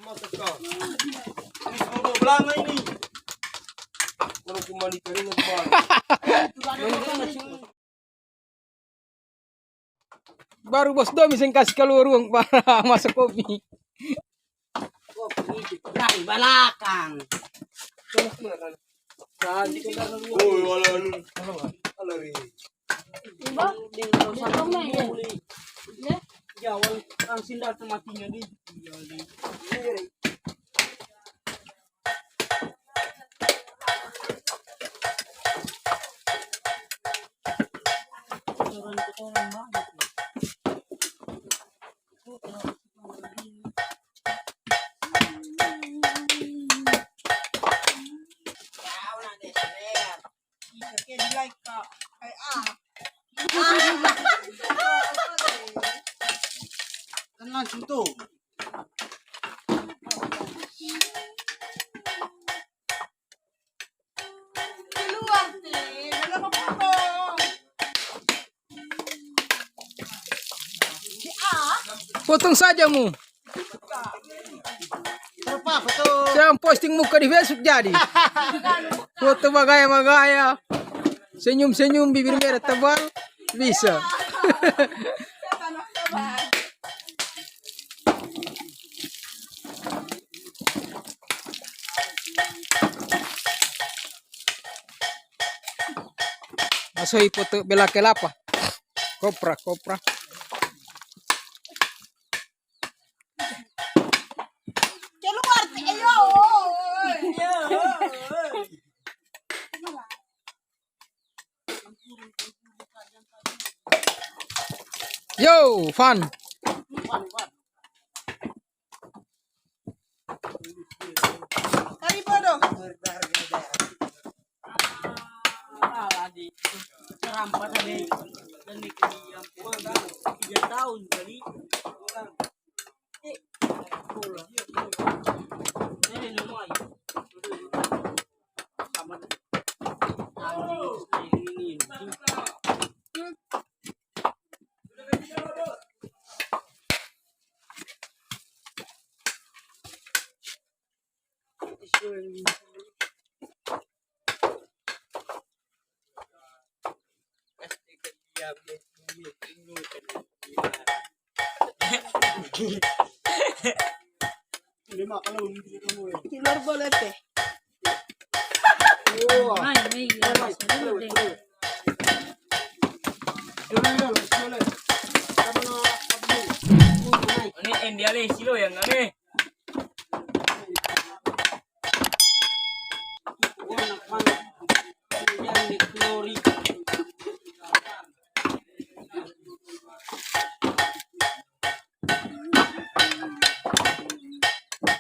mata kau. Ini semua belanga ini. Kalau kumani kering itu Baru bos Domi yang kasih keluar ruang para masuk kopi. Kopi di belakang. oh, walan. Alari. Jawal ang sindal matinya di. Langsung tuh. Keluar nih, dalam potong. Potong saja mu. Apa betul? Jangan posting muka di Facebook jadi. Foto bagaya-bagaya. Senyum-senyum bibir merah tebal bisa. Masuk foto bela kelapa. Kopra. Keluar nih, ayo. Yo, fun. Kari bodoh. Di terampas ada dan di yang 3 tahun kali. Ini lumayan. Sama ini. Keluar boleh teh. Ini India le silo yang ngane. Yang di Glory.